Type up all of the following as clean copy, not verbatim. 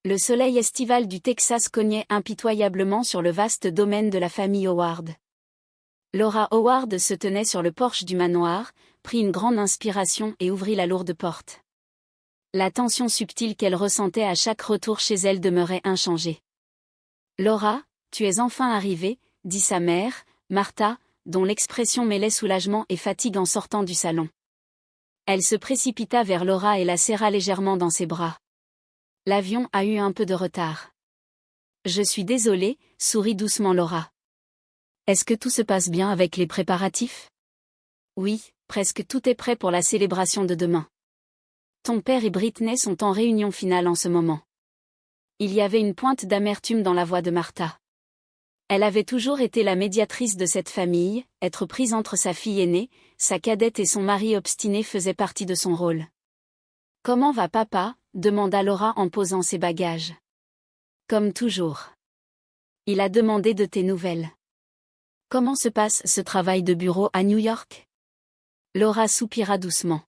Le soleil estival du Texas cognait impitoyablement sur le vaste domaine de la famille Howard. Laura Howard se tenait sur le porche du manoir, prit une grande inspiration et ouvrit la lourde porte. La tension subtile qu'elle ressentait à chaque retour chez elle demeurait inchangée. « Laura, tu es enfin arrivée », dit sa mère, Martha, dont l'expression mêlait soulagement et fatigue en sortant du salon. Elle se précipita vers Laura et la serra légèrement dans ses bras. « L'avion a eu un peu de retard. »« Je suis désolée », sourit doucement Laura. « Est-ce que tout se passe bien avec les préparatifs ? » « Oui, presque tout est prêt pour la célébration de demain. Ton père et Britney sont en réunion finale en ce moment. » Il y avait une pointe d'amertume dans la voix de Martha. Elle avait toujours été la médiatrice de cette famille, être prise entre sa fille aînée, sa cadette et son mari obstiné faisait partie de son rôle. « Comment va papa ? » demanda Laura en posant ses bagages. « Comme toujours. Il a demandé de tes nouvelles. » « Comment se passe ce travail de bureau à New York ? » Laura soupira doucement.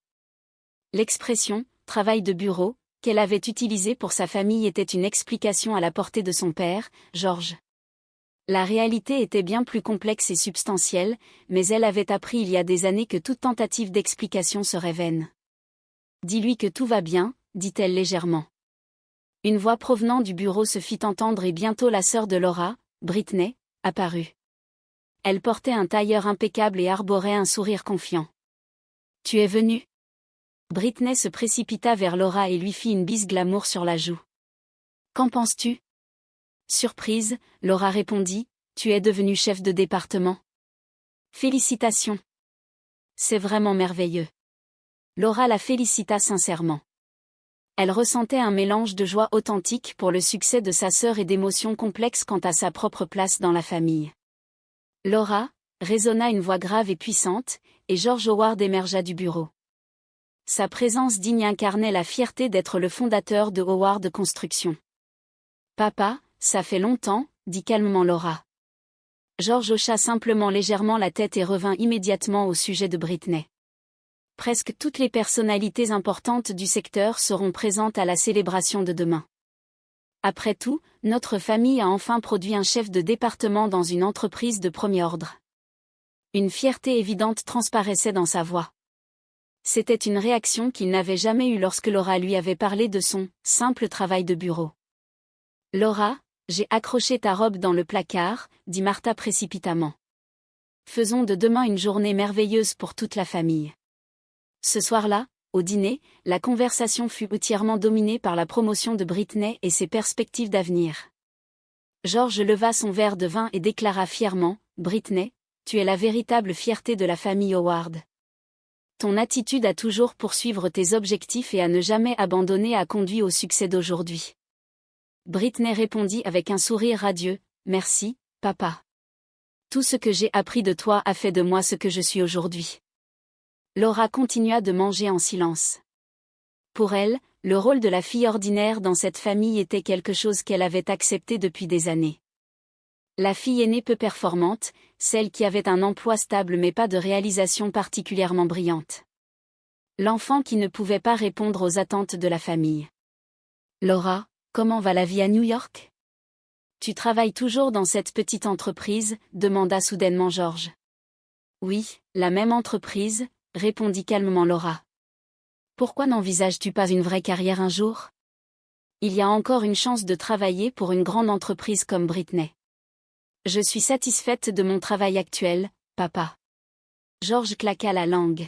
L'expression « travail de bureau » qu'elle avait utilisée pour sa famille était une explication à la portée de son père, George. La réalité était bien plus complexe et substantielle, mais elle avait appris il y a des années que toute tentative d'explication serait vaine. « Dis-lui que tout va bien », dit-elle légèrement. Une voix provenant du bureau se fit entendre et bientôt la sœur de Laura, Britney, apparut. Elle portait un tailleur impeccable et arborait un sourire confiant. « Tu es venue ? » Britney se précipita vers Laura et lui fit une bise glamour sur la joue. « Qu'en penses-tu ? » Surprise, Laura répondit, « Tu es devenue chef de département. » Félicitations. C'est vraiment merveilleux. Laura la félicita sincèrement. Elle ressentait un mélange de joie authentique pour le succès de sa sœur et d'émotions complexes quant à sa propre place dans la famille. « Laura » résonna une voix grave et puissante, et George Howard émergea du bureau. Sa présence digne incarnait la fierté d'être le fondateur de Howard Construction. « Papa, ça fait longtemps », dit calmement Laura. George hocha simplement légèrement la tête et revint immédiatement au sujet de Britney. Presque toutes les personnalités importantes du secteur seront présentes à la célébration de demain. Après tout, notre famille a enfin produit un chef de département dans une entreprise de premier ordre. Une fierté évidente transparaissait dans sa voix. C'était une réaction qu'il n'avait jamais eue lorsque Laura lui avait parlé de son « simple travail de bureau ». « Laura, j'ai accroché ta robe dans le placard », dit Martha précipitamment. « Faisons de demain une journée merveilleuse pour toute la famille. » Ce soir-là, au dîner, la conversation fut entièrement dominée par la promotion de Britney et ses perspectives d'avenir. George leva son verre de vin et déclara fièrement, « Britney, tu es la véritable fierté de la famille Howard. Ton attitude à toujours poursuivre tes objectifs et à ne jamais abandonner a conduit au succès d'aujourd'hui. » Britney répondit avec un sourire radieux, « Merci, papa. Tout ce que j'ai appris de toi a fait de moi ce que je suis aujourd'hui. » Laura continua de manger en silence. Pour elle, le rôle de la fille ordinaire dans cette famille était quelque chose qu'elle avait accepté depuis des années. La fille aînée peu performante, celle qui avait un emploi stable mais pas de réalisation particulièrement brillante. L'enfant qui ne pouvait pas répondre aux attentes de la famille. « Laura, comment va la vie à New York ? Tu travailles toujours dans cette petite entreprise ?» demanda soudainement George. « Oui, la même entreprise », répondit calmement Laura. « Pourquoi n'envisages-tu pas une vraie carrière un jour ? Il y a encore une chance de travailler pour une grande entreprise comme Britney. » « Je suis satisfaite de mon travail actuel, papa. » George claqua la langue.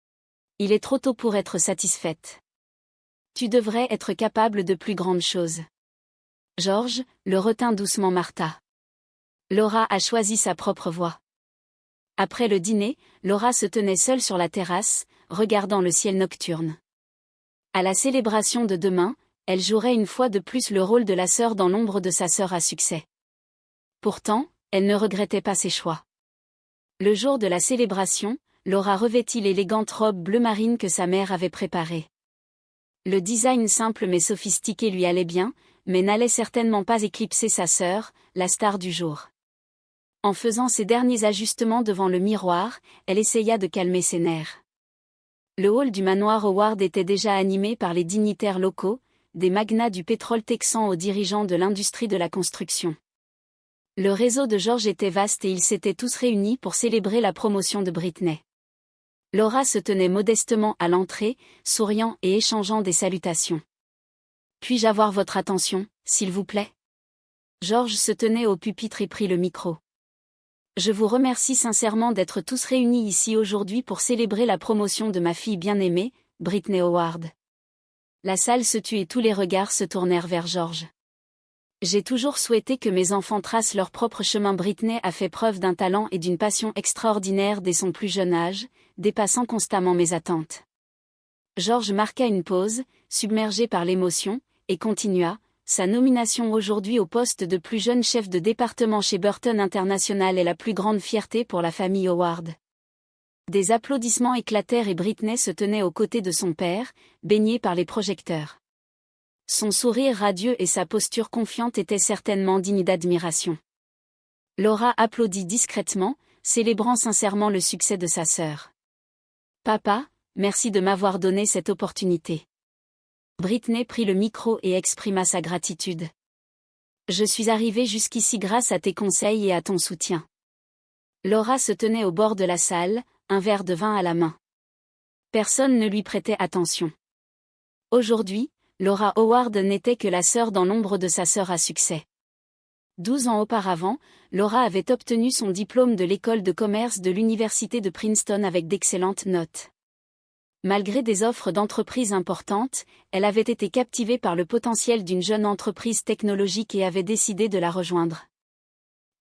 « Il est trop tôt pour être satisfaite. Tu devrais être capable de plus grandes choses. » George, le retint doucement Martha. Laura a choisi sa propre voie. Après le dîner, Laura se tenait seule sur la terrasse, regardant le ciel nocturne. À la célébration de demain, elle jouerait une fois de plus le rôle de la sœur dans l'ombre de sa sœur à succès. Pourtant, elle ne regrettait pas ses choix. Le jour de la célébration, Laura revêtit l'élégante robe bleu marine que sa mère avait préparée. Le design simple mais sophistiqué lui allait bien, mais n'allait certainement pas éclipser sa sœur, la star du jour. En faisant ses derniers ajustements devant le miroir, elle essaya de calmer ses nerfs. Le hall du manoir Howard était déjà animé par les dignitaires locaux, des magnats du pétrole texan aux dirigeants de l'industrie de la construction. Le réseau de George était vaste et ils s'étaient tous réunis pour célébrer la promotion de Britney. Laura se tenait modestement à l'entrée, souriant et échangeant des salutations. « Puis-je avoir votre attention, s'il vous plaît ?» George se tenait au pupitre et prit le micro. « Je vous remercie sincèrement d'être tous réunis ici aujourd'hui pour célébrer la promotion de ma fille bien-aimée, Britney Howard. » La salle se tut et tous les regards se tournèrent vers George. J'ai toujours souhaité que mes enfants tracent leur propre chemin. Britney a fait preuve d'un talent et d'une passion extraordinaire dès son plus jeune âge, dépassant constamment mes attentes. George marqua une pause, submergé par l'émotion, et continua, sa nomination aujourd'hui au poste de plus jeune chef de département chez Burton International est la plus grande fierté pour la famille Howard. Des applaudissements éclatèrent et Britney se tenait aux côtés de son père, baigné par les projecteurs. Son sourire radieux et sa posture confiante étaient certainement dignes d'admiration. Laura applaudit discrètement, célébrant sincèrement le succès de sa sœur. « Papa, merci de m'avoir donné cette opportunité. » Britney prit le micro et exprima sa gratitude. « Je suis arrivée jusqu'ici grâce à tes conseils et à ton soutien. » Laura se tenait au bord de la salle, un verre de vin à la main. Personne ne lui prêtait attention. Aujourd'hui, Laura Howard n'était que la sœur dans l'ombre de sa sœur à succès. 12 ans auparavant, Laura avait obtenu son diplôme de l'école de commerce de l'université de Princeton avec d'excellentes notes. Malgré des offres d'entreprises importantes, elle avait été captivée par le potentiel d'une jeune entreprise technologique et avait décidé de la rejoindre.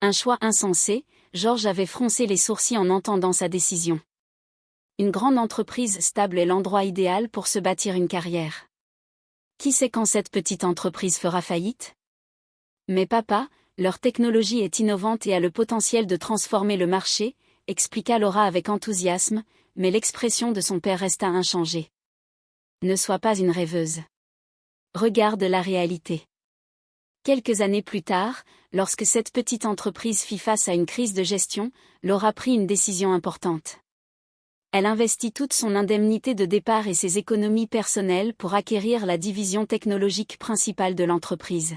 Un choix insensé, George avait froncé les sourcils en entendant sa décision. Une grande entreprise stable est l'endroit idéal pour se bâtir une carrière. Qui sait quand cette petite entreprise fera faillite? Mais papa, leur technologie est innovante et a le potentiel de transformer le marché, expliqua Laura avec enthousiasme, mais l'expression de son père resta inchangée. Ne sois pas une rêveuse. Regarde la réalité. Quelques années plus tard, lorsque cette petite entreprise fit face à une crise de gestion, Laura prit une décision importante. Elle investit toute son indemnité de départ et ses économies personnelles pour acquérir la division technologique principale de l'entreprise.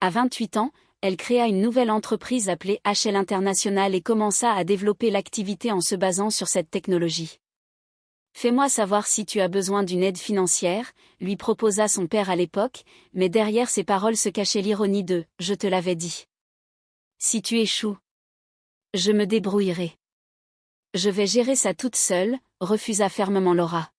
À 28 ans, elle créa une nouvelle entreprise appelée HL International et commença à développer l'activité en se basant sur cette technologie. « Fais-moi savoir si tu as besoin d'une aide financière », lui proposa son père à l'époque, mais derrière ces paroles se cachait l'ironie de « je te l'avais dit ». Si tu échoues, je me débrouillerai. Je vais gérer ça toute seule, refusa fermement Laura.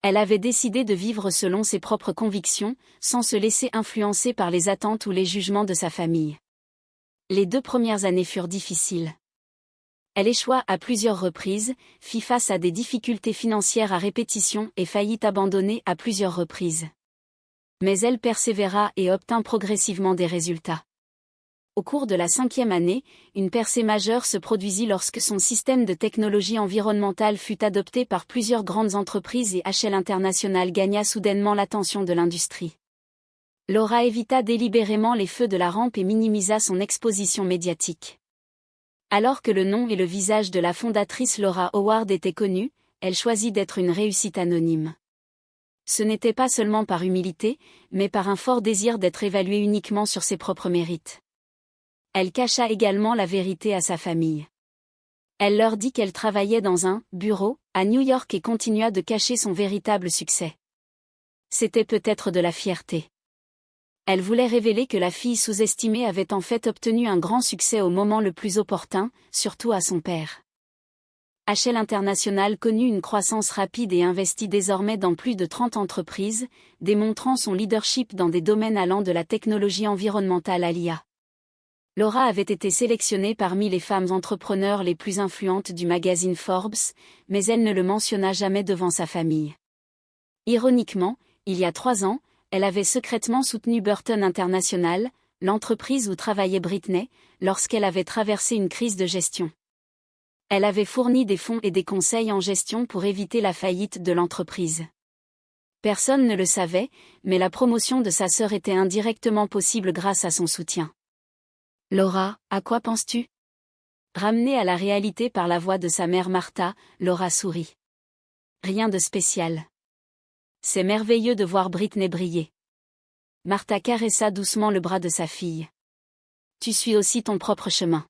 Elle avait décidé de vivre selon ses propres convictions, sans se laisser influencer par les attentes ou les jugements de sa famille. Les 2 premières années furent difficiles. Elle échoua à plusieurs reprises, fit face à des difficultés financières à répétition et faillit abandonner à plusieurs reprises. Mais elle persévéra et obtint progressivement des résultats. Au cours de la 5e année, une percée majeure se produisit lorsque son système de technologie environnementale fut adopté par plusieurs grandes entreprises et HL International gagna soudainement l'attention de l'industrie. Laura évita délibérément les feux de la rampe et minimisa son exposition médiatique. Alors que le nom et le visage de la fondatrice Laura Howard étaient connus, elle choisit d'être une réussite anonyme. Ce n'était pas seulement par humilité, mais par un fort désir d'être évaluée uniquement sur ses propres mérites. Elle cacha également la vérité à sa famille. Elle leur dit qu'elle travaillait dans un « bureau » à New York et continua de cacher son véritable succès. C'était peut-être de la fierté. Elle voulait révéler que la fille sous-estimée avait en fait obtenu un grand succès au moment le plus opportun, surtout à son père. HL International connut une croissance rapide et investit désormais dans plus de 30 entreprises, démontrant son leadership dans des domaines allant de la technologie environnementale à l'IA. Laura avait été sélectionnée parmi les femmes entrepreneurs les plus influentes du magazine Forbes, mais elle ne le mentionna jamais devant sa famille. Ironiquement, il y a 3 ans, elle avait secrètement soutenu Burton International, l'entreprise où travaillait Britney, lorsqu'elle avait traversé une crise de gestion. Elle avait fourni des fonds et des conseils en gestion pour éviter la faillite de l'entreprise. Personne ne le savait, mais la promotion de sa sœur était indirectement possible grâce à son soutien. Laura, à quoi penses-tu? Ramenée à la réalité par la voix de sa mère Martha, Laura sourit. Rien de spécial. C'est merveilleux de voir Britney briller. Martha caressa doucement le bras de sa fille. Tu suis aussi ton propre chemin.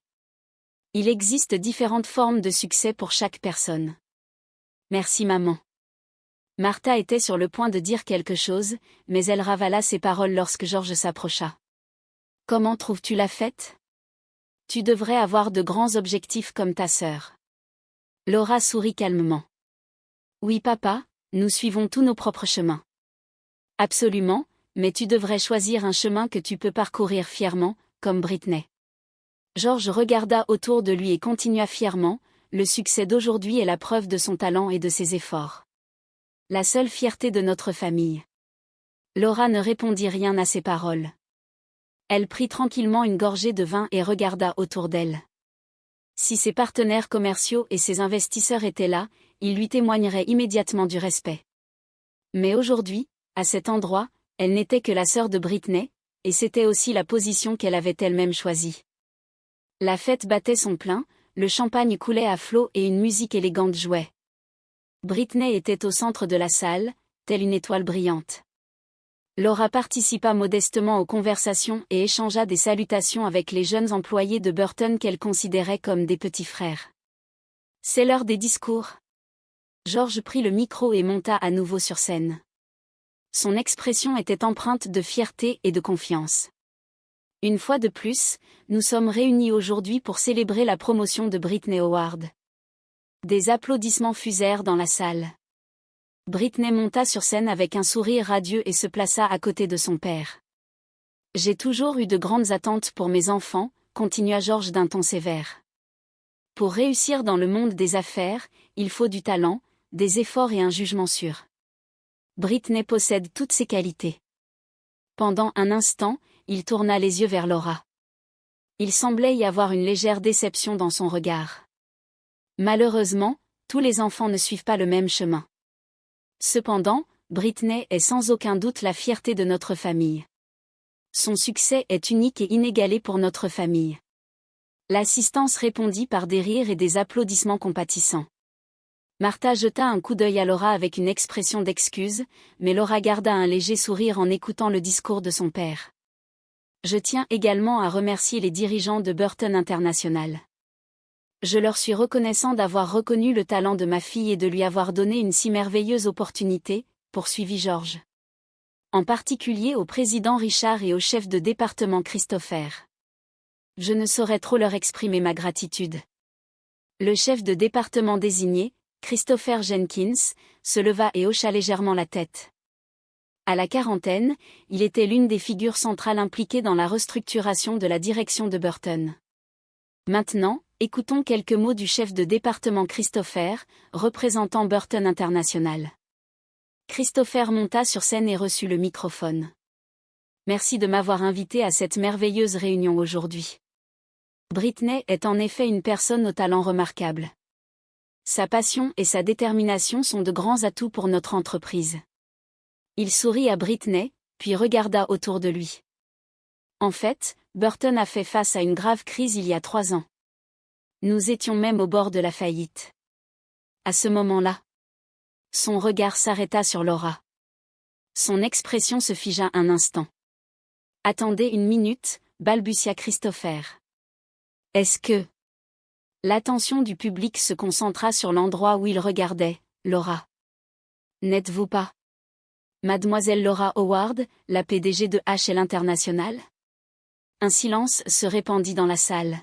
Il existe différentes formes de succès pour chaque personne. Merci maman. Martha était sur le point de dire quelque chose, mais elle ravala ses paroles lorsque George s'approcha. Comment trouves-tu la fête? Tu devrais avoir de grands objectifs comme ta sœur. Laura sourit calmement. Oui papa, nous suivons tous nos propres chemins. Absolument, mais tu devrais choisir un chemin que tu peux parcourir fièrement, comme Britney. George regarda autour de lui et continua fièrement, le succès d'aujourd'hui est la preuve de son talent et de ses efforts. La seule fierté de notre famille. Laura ne répondit rien à ces paroles. Elle prit tranquillement une gorgée de vin et regarda autour d'elle. Si ses partenaires commerciaux et ses investisseurs étaient là, ils lui témoigneraient immédiatement du respect. Mais aujourd'hui, à cet endroit, elle n'était que la sœur de Britney, et c'était aussi la position qu'elle avait elle-même choisie. La fête battait son plein, le champagne coulait à flots et une musique élégante jouait. Britney était au centre de la salle, telle une étoile brillante. Laura participa modestement aux conversations et échangea des salutations avec les jeunes employés de Burton qu'elle considérait comme des petits frères. C'est l'heure des discours. George prit le micro et monta à nouveau sur scène. Son expression était empreinte de fierté et de confiance. Une fois de plus, nous sommes réunis aujourd'hui pour célébrer la promotion de Britney Howard. Des applaudissements fusèrent dans la salle. Britney monta sur scène avec un sourire radieux et se plaça à côté de son père. J'ai toujours eu de grandes attentes pour mes enfants, continua George d'un ton sévère. Pour réussir dans le monde des affaires, il faut du talent, des efforts et un jugement sûr. Britney possède toutes ces qualités. Pendant un instant, il tourna les yeux vers Laura. Il semblait y avoir une légère déception dans son regard. Malheureusement, tous les enfants ne suivent pas le même chemin. Cependant, Britney est sans aucun doute la fierté de notre famille. Son succès est unique et inégalé pour notre famille. L'assistance répondit par des rires et des applaudissements compatissants. Martha jeta un coup d'œil à Laura avec une expression d'excuse, mais Laura garda un léger sourire en écoutant le discours de son père. Je tiens également à remercier les dirigeants de Burton International. Je leur suis reconnaissant d'avoir reconnu le talent de ma fille et de lui avoir donné une si merveilleuse opportunité, poursuivit George. En particulier au président Richard et au chef de département Christopher. Je ne saurais trop leur exprimer ma gratitude. Le chef de département désigné, Christopher Jenkins, se leva et hocha légèrement la tête. À la quarantaine, il était l'une des figures centrales impliquées dans la restructuration de la direction de Burton. Maintenant, écoutons quelques mots du chef de département Christopher, représentant Burton International. Christopher monta sur scène et reçut le microphone. Merci de m'avoir invité à cette merveilleuse réunion aujourd'hui. Britney est en effet une personne au talent remarquable. Sa passion et sa détermination sont de grands atouts pour notre entreprise. Il sourit à Britney, puis regarda autour de lui. En fait, Burton a fait face à une grave crise il y a 3 ans. Nous étions même au bord de la faillite. À ce moment-là, son regard s'arrêta sur Laura. Son expression se figea un instant. Attendez une minute, balbutia Christopher. Est-ce que... L'attention du public se concentra sur l'endroit où il regardait, Laura. N'êtes-vous pas Mademoiselle Laura Howard, la PDG de HL International? Un silence se répandit dans la salle.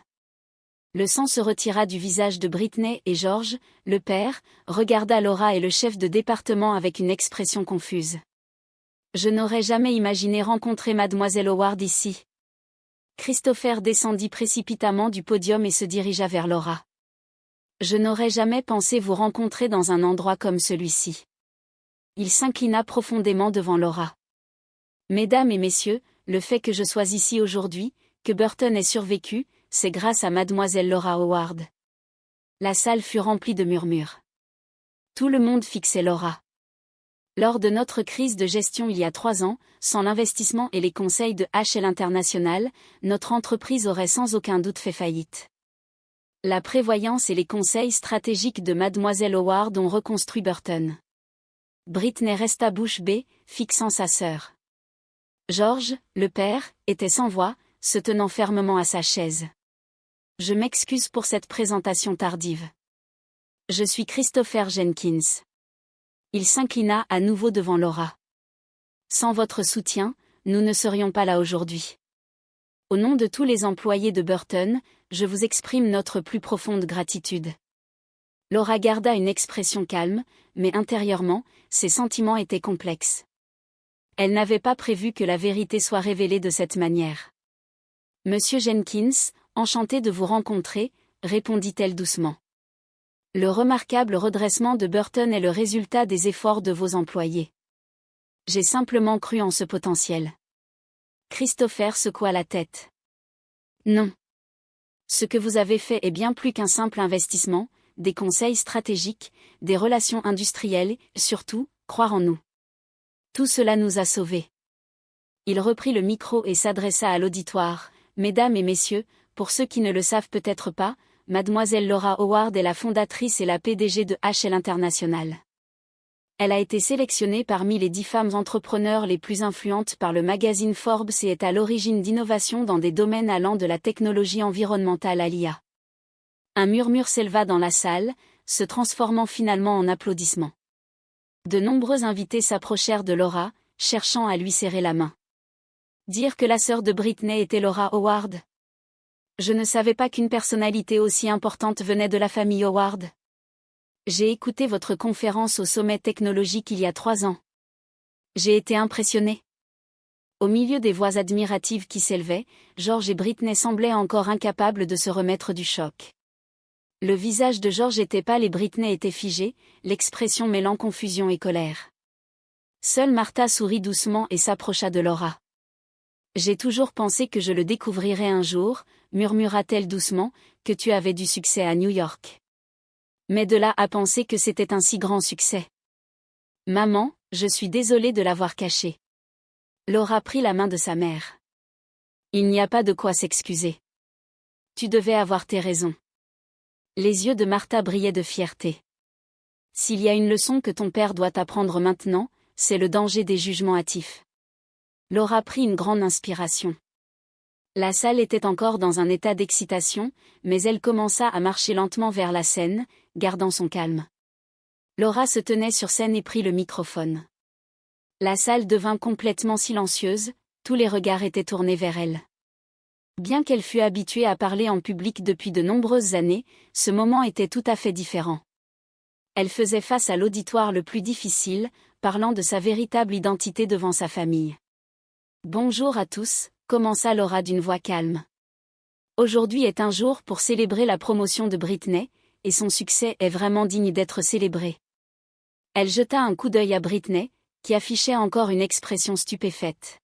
Le sang se retira du visage de Britney et George, le père, regarda Laura et le chef de département avec une expression confuse. Je n'aurais jamais imaginé rencontrer Mademoiselle Howard ici. Christopher descendit précipitamment du podium et se dirigea vers Laura. Je n'aurais jamais pensé vous rencontrer dans un endroit comme celui-ci. Il s'inclina profondément devant Laura. Mesdames et messieurs, le fait que je sois ici aujourd'hui, que Burton ait survécu, c'est grâce à Mademoiselle Laura Howard. La salle fut remplie de murmures. Tout le monde fixait Laura. Lors de notre crise de gestion il y a 3 ans, sans l'investissement et les conseils de HL International, notre entreprise aurait sans aucun doute fait faillite. La prévoyance et les conseils stratégiques de Mademoiselle Howard ont reconstruit Burton. Britney resta bouche bée, fixant sa sœur. George, le père, était sans voix, se tenant fermement à sa chaise. Je m'excuse pour cette présentation tardive. Je suis Christopher Jenkins. Il s'inclina à nouveau devant Laura. Sans votre soutien, nous ne serions pas là aujourd'hui. Au nom de tous les employés de Burton, je vous exprime notre plus profonde gratitude. Laura garda une expression calme, mais intérieurement, ses sentiments étaient complexes. Elle n'avait pas prévu que la vérité soit révélée de cette manière. Monsieur Jenkins, enchanté de vous rencontrer, répondit-elle doucement. Le remarquable redressement de Burton est le résultat des efforts de vos employés. J'ai simplement cru en ce potentiel. Christopher secoua la tête. Non. Ce que vous avez fait est bien plus qu'un simple investissement, des conseils stratégiques, des relations industrielles, et surtout, croire en nous. Tout cela nous a sauvés. Il reprit le micro et s'adressa à l'auditoire. Mesdames et messieurs, pour ceux qui ne le savent peut-être pas, Mademoiselle Laura Howard est la fondatrice et la PDG de HL International. Elle a été sélectionnée parmi les 10 femmes entrepreneurs les plus influentes par le magazine Forbes et est à l'origine d'innovations dans des domaines allant de la technologie environnementale à l'IA. Un murmure s'éleva dans la salle, se transformant finalement en applaudissements. De nombreux invités s'approchèrent de Laura, cherchant à lui serrer la main. Dire que la sœur de Britney était Laura Howard. Je ne savais pas qu'une personnalité aussi importante venait de la famille Howard. J'ai écouté votre conférence au sommet technologique il y a 3 ans. J'ai été impressionné. Au milieu des voix admiratives qui s'élevaient, George et Britney semblaient encore incapables de se remettre du choc. Le visage de George était pâle et Britney était figée, l'expression mêlant confusion et colère. Seule Martha sourit doucement et s'approcha de Laura. J'ai toujours pensé que je le découvrirais un jour, murmura-t-elle doucement, que tu avais du succès à New York. Mais de là à penser que c'était un si grand succès. Maman, je suis désolée de l'avoir caché. Laura prit la main de sa mère. Il n'y a pas de quoi s'excuser. Tu devais avoir tes raisons. Les yeux de Martha brillaient de fierté. S'il y a une leçon que ton père doit apprendre maintenant, c'est le danger des jugements hâtifs. Laura prit une grande inspiration. La salle était encore dans un état d'excitation, mais elle commença à marcher lentement vers la scène, gardant son calme. Laura se tenait sur scène et prit le microphone. La salle devint complètement silencieuse, tous les regards étaient tournés vers elle. Bien qu'elle fût habituée à parler en public depuis de nombreuses années, ce moment était tout à fait différent. Elle faisait face à l'auditoire le plus difficile, parlant de sa véritable identité devant sa famille. Bonjour à tous, commença Laura d'une voix calme. Aujourd'hui est un jour pour célébrer la promotion de Britney, et son succès est vraiment digne d'être célébré. Elle jeta un coup d'œil à Britney, qui affichait encore une expression stupéfaite.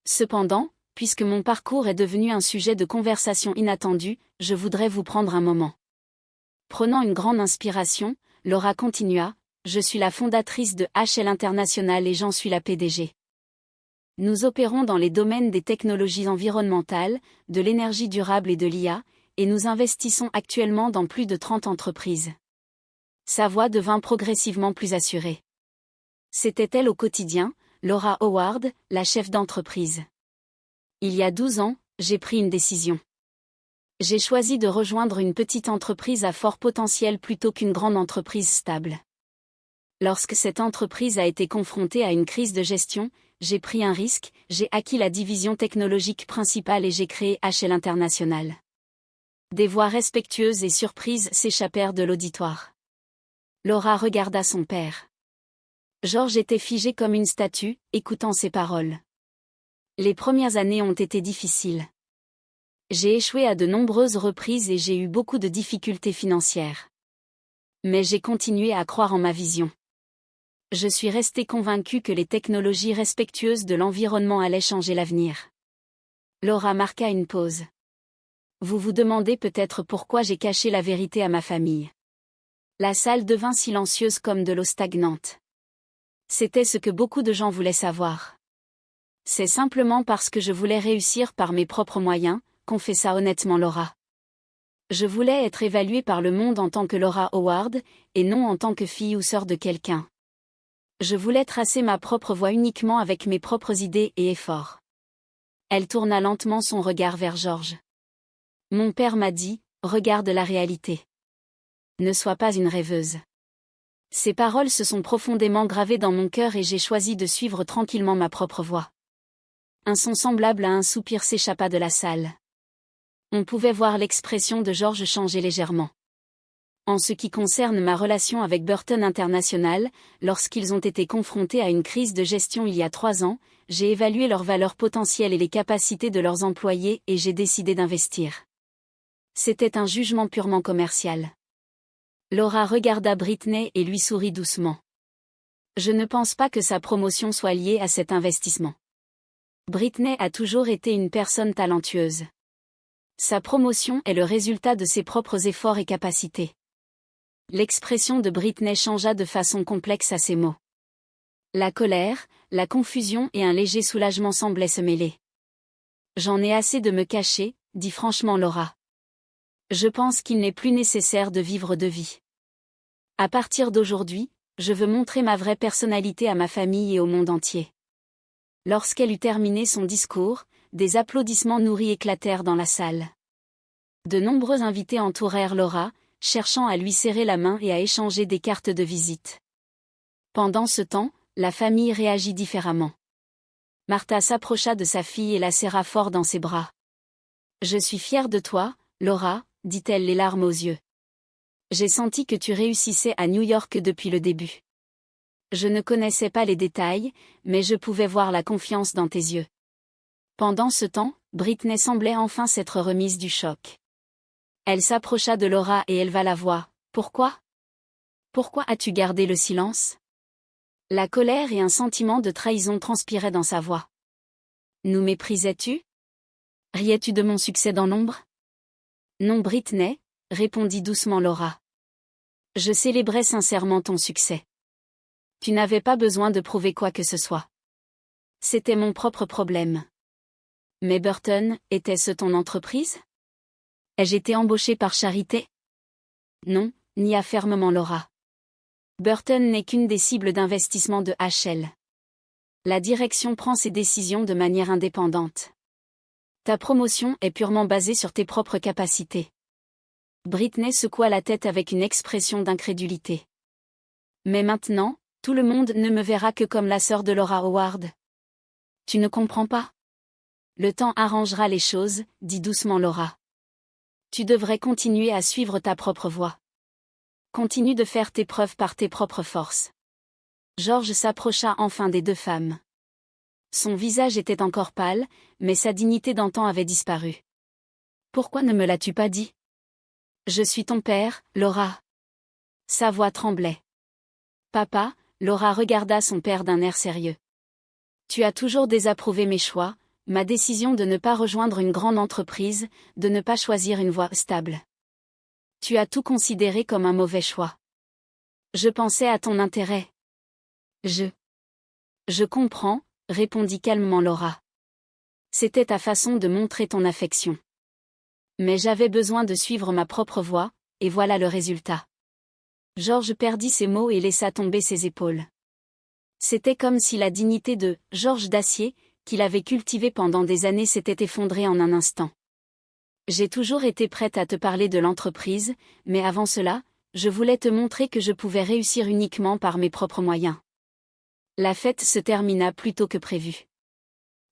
Cependant, puisque mon parcours est devenu un sujet de conversation inattendu, je voudrais vous prendre un moment. Prenant une grande inspiration, Laura continua, je suis la fondatrice de HL International et j'en suis la PDG. Nous opérons dans les domaines des technologies environnementales, de l'énergie durable et de l'IA, et nous investissons actuellement dans plus de 30 entreprises. Sa voix devint progressivement plus assurée. C'était elle au quotidien, Laura Howard, la chef d'entreprise. Il y a 12 ans, j'ai pris une décision. J'ai choisi de rejoindre une petite entreprise à fort potentiel plutôt qu'une grande entreprise stable. Lorsque cette entreprise a été confrontée à une crise de gestion, j'ai pris un risque, j'ai acquis la division technologique principale et j'ai créé HL International. Des voix respectueuses et surprises s'échappèrent de l'auditoire. Laura regarda son père. George était figé comme une statue, écoutant ses paroles. Les premières années ont été difficiles. J'ai échoué à de nombreuses reprises et j'ai eu beaucoup de difficultés financières. Mais j'ai continué à croire en ma vision. Je suis resté convaincu que les technologies respectueuses de l'environnement allaient changer l'avenir. Laura marqua une pause. Vous vous demandez peut-être pourquoi j'ai caché la vérité à ma famille. La salle devint silencieuse comme de l'eau stagnante. C'était ce que beaucoup de gens voulaient savoir. C'est simplement parce que je voulais réussir par mes propres moyens, confessa honnêtement Laura. Je voulais être évaluée par le monde en tant que Laura Howard, et non en tant que fille ou sœur de quelqu'un. Je voulais tracer ma propre voie uniquement avec mes propres idées et efforts. Elle tourna lentement son regard vers George. Mon père m'a dit, regarde la réalité. Ne sois pas une rêveuse. Ces paroles se sont profondément gravées dans mon cœur et j'ai choisi de suivre tranquillement ma propre voie. Un son semblable à un soupir s'échappa de la salle. On pouvait voir l'expression de George changer légèrement. En ce qui concerne ma relation avec Burton International, lorsqu'ils ont été confrontés à une crise de gestion il y a 3 ans, j'ai évalué leurs valeurs potentielles et les capacités de leurs employés et j'ai décidé d'investir. C'était un jugement purement commercial. Laura regarda Britney et lui sourit doucement. Je ne pense pas que sa promotion soit liée à cet investissement. Britney a toujours été une personne talentueuse. Sa promotion est le résultat de ses propres efforts et capacités. L'expression de Britney changea de façon complexe à ces mots. La colère, la confusion et un léger soulagement semblaient se mêler. J'en ai assez de me cacher, dit franchement Laura. Je pense qu'il n'est plus nécessaire de vivre de vie. À partir d'aujourd'hui, je veux montrer ma vraie personnalité à ma famille et au monde entier. Lorsqu'elle eut terminé son discours, des applaudissements nourris éclatèrent dans la salle. De nombreux invités entourèrent Laura, cherchant à lui serrer la main et à échanger des cartes de visite. Pendant ce temps, la famille réagit différemment. Martha s'approcha de sa fille et la serra fort dans ses bras. « Je suis fière de toi, Laura, » dit-elle les larmes aux yeux. « J'ai senti que tu réussissais à New York depuis le début. Je ne connaissais pas les détails, mais je pouvais voir la confiance dans tes yeux. » Pendant ce temps, Britney semblait enfin s'être remise du choc. Elle s'approcha de Laura et éleva la voix. « Pourquoi ? Pourquoi as-tu gardé le silence ?» La colère et un sentiment de trahison transpiraient dans sa voix. « Nous méprisais-tu ? Riais-tu de mon succès dans l'ombre ? » « Non, Britney, » répondit doucement Laura. « Je célébrais sincèrement ton succès. Tu n'avais pas besoin de prouver quoi que ce soit. C'était mon propre problème. » « Mais Burton, était-ce ton entreprise ? Ai-je été embauchée par charité ? » « Non, » nia fermement Laura. « Burton n'est qu'une des cibles d'investissement de HL. La direction prend ses décisions de manière indépendante. Ta promotion est purement basée sur tes propres capacités. » Britney secoua la tête avec une expression d'incrédulité. « Mais maintenant, tout le monde ne me verra que comme la sœur de Laura Howard. Tu ne comprends pas ? Le temps arrangera les choses, dit doucement Laura. Tu devrais continuer à suivre ta propre voie. Continue de faire tes preuves par tes propres forces. » George s'approcha enfin des deux femmes. Son visage était encore pâle, mais sa dignité d'antan avait disparu. « Pourquoi ne me l'as-tu pas dit ? Je suis ton père, Laura. » Sa voix tremblait. « Papa », Laura regarda son père d'un air sérieux. « Tu as toujours désapprouvé mes choix, ma décision de ne pas rejoindre une grande entreprise, de ne pas choisir une voie stable. Tu as tout considéré comme un mauvais choix. Je pensais à ton intérêt. » Je comprends, répondit calmement Laura. C'était ta façon de montrer ton affection. Mais j'avais besoin de suivre ma propre voie, et voilà le résultat. George perdit ses mots et laissa tomber ses épaules. C'était comme si la dignité de « George d'acier » qu'il avait cultivée pendant des années s'était effondrée en un instant. J'ai toujours été prête à te parler de l'entreprise, mais avant cela, je voulais te montrer que je pouvais réussir uniquement par mes propres moyens. La fête se termina plus tôt que prévu.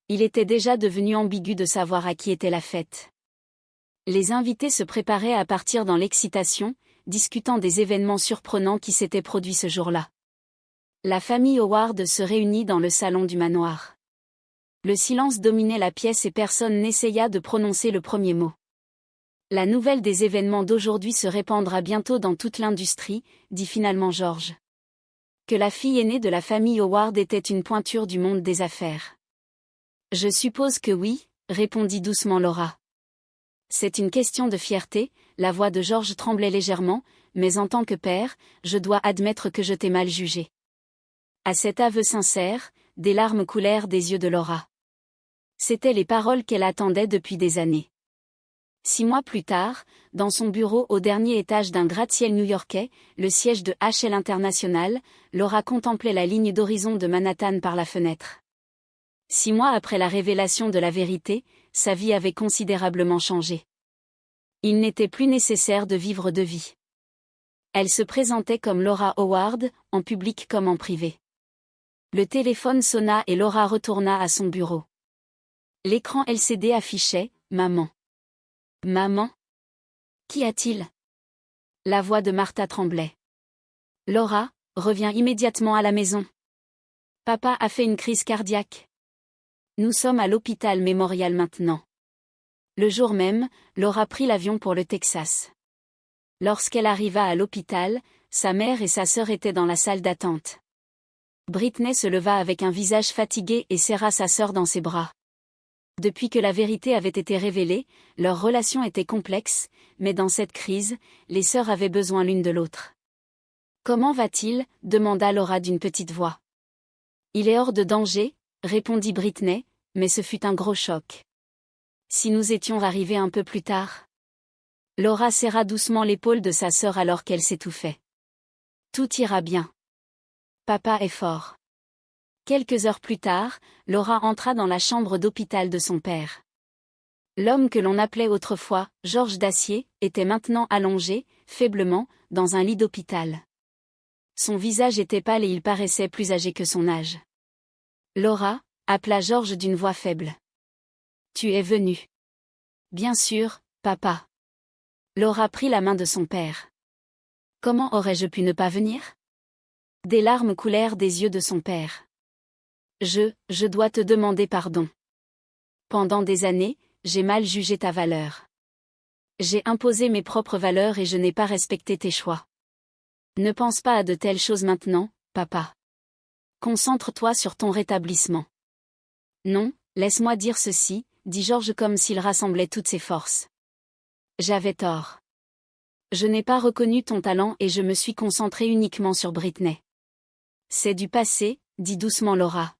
Il était déjà devenu ambigu de savoir à qui était la fête. Les invités se préparaient à partir dans l'excitation, discutant des événements surprenants qui s'étaient produits ce jour-là. La famille Howard se réunit dans le salon du manoir. Le silence dominait la pièce et personne n'essaya de prononcer le premier mot. La nouvelle des événements d'aujourd'hui se répandra bientôt dans toute l'industrie, dit finalement George. Que la fille aînée de la famille Howard était une pointure du monde des affaires. Je suppose que oui, répondit doucement Laura. C'est une question de fierté, la voix de George tremblait légèrement, mais en tant que père, je dois admettre que je t'ai mal jugé. À cet aveu sincère, des larmes coulèrent des yeux de Laura. C'étaient les paroles qu'elle attendait depuis des années. 6 mois plus tard, dans son bureau au dernier étage d'un gratte-ciel new-yorkais, le siège de HL International, Laura contemplait la ligne d'horizon de Manhattan par la fenêtre. 6 mois après la révélation de la vérité, sa vie avait considérablement changé. Il n'était plus nécessaire de vivre de vie. Elle se présentait comme Laura Howard, en public comme en privé. Le téléphone sonna et Laura retourna à son bureau. L'écran LCD affichait « Maman ». Maman ? Qu'y a-t-il ? La voix de Martha tremblait. Laura, reviens immédiatement à la maison. Papa a fait une crise cardiaque. Nous sommes à l'hôpital Memorial maintenant. Le jour même, Laura prit l'avion pour le Texas. Lorsqu'elle arriva à l'hôpital, sa mère et sa sœur étaient dans la salle d'attente. Britney se leva avec un visage fatigué et serra sa sœur dans ses bras. Depuis que la vérité avait été révélée, leur relation était complexe, mais dans cette crise, les sœurs avaient besoin l'une de l'autre. « Comment va-t-il » demanda Laura d'une petite voix. « Il est hors de danger » répondit Britney, mais ce fut un gros choc. Si nous étions arrivés un peu plus tard. Laura serra doucement l'épaule de sa sœur alors qu'elle s'étouffait. Tout ira bien. Papa est fort. Quelques heures plus tard, Laura entra dans la chambre d'hôpital de son père. L'homme que l'on appelait autrefois Georges Dacier était maintenant allongé, faiblement, dans un lit d'hôpital. Son visage était pâle et il paraissait plus âgé que son âge. Laura, appela Georges d'une voix faible. « Tu es venu. »« Bien sûr, papa. » Laura prit la main de son père. « Comment aurais-je pu ne pas venir ?» Des larmes coulèrent des yeux de son père. Je dois te demander pardon. Pendant des années, j'ai mal jugé ta valeur. J'ai imposé mes propres valeurs et je n'ai pas respecté tes choix. Ne pense pas à de telles choses maintenant, papa. Concentre-toi sur ton rétablissement. Non, laisse-moi dire ceci, dit Georges comme s'il rassemblait toutes ses forces. J'avais tort. Je n'ai pas reconnu ton talent et je me suis concentré uniquement sur Britney. C'est du passé, dit doucement Laura.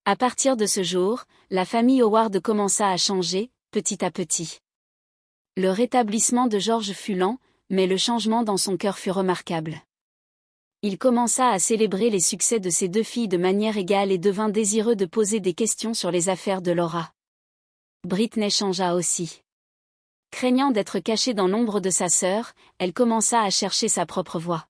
À partir de ce jour, la famille Howard commença à changer, petit à petit. Le rétablissement de George fut lent, mais le changement dans son cœur fut remarquable. Il commença à célébrer les succès de ses deux filles de manière égale et devint désireux de poser des questions sur les affaires de Laura. Britney changea aussi. Craignant d'être cachée dans l'ombre de sa sœur, elle commença à chercher sa propre voie.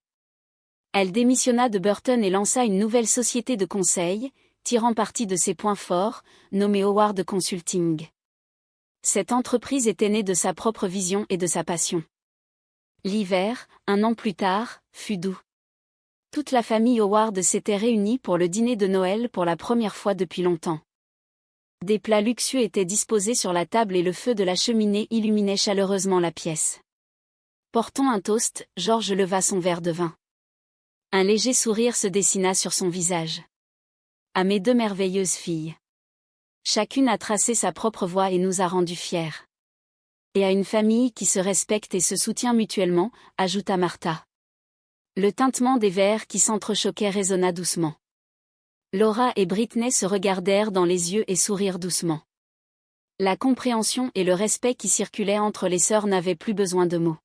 Elle démissionna de Burton et lança une nouvelle société de conseil, tirant parti de ses points forts, nommée Howard Consulting. Cette entreprise était née de sa propre vision et de sa passion. L'hiver, 1 an plus tard, fut doux. Toute la famille Howard s'était réunie pour le dîner de Noël pour la première fois depuis longtemps. Des plats luxueux étaient disposés sur la table et le feu de la cheminée illuminait chaleureusement la pièce. Portant un toast, Georges leva son verre de vin. Un léger sourire se dessina sur son visage. À mes 2 merveilleuses filles. Chacune a tracé sa propre voie et nous a rendus fiers. Et à une famille qui se respecte et se soutient mutuellement, ajouta Martha. Le tintement des verres qui s'entrechoquaient résonna doucement. Laura et Britney se regardèrent dans les yeux et sourirent doucement. La compréhension et le respect qui circulaient entre les sœurs n'avaient plus besoin de mots.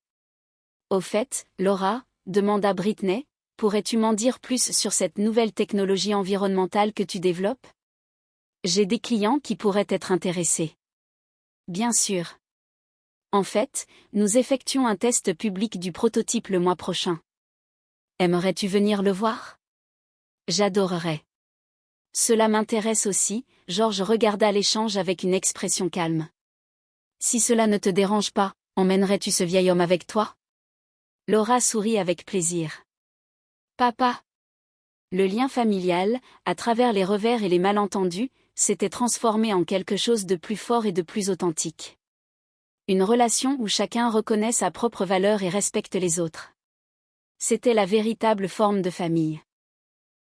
Au fait, Laura, demanda Britney, pourrais-tu m'en dire plus sur cette nouvelle technologie environnementale que tu développes ? J'ai des clients qui pourraient être intéressés. Bien sûr. En fait, nous effectuons un test public du prototype le mois prochain. Aimerais-tu venir le voir ? J'adorerais. Cela m'intéresse aussi, Georges regarda l'échange avec une expression calme. Si cela ne te dérange pas, emmènerais-tu ce vieil homme avec toi ? Laura sourit avec plaisir. Papa. Le lien familial, à travers les revers et les malentendus, s'était transformé en quelque chose de plus fort et de plus authentique. Une relation où chacun reconnaît sa propre valeur et respecte les autres. C'était la véritable forme de famille.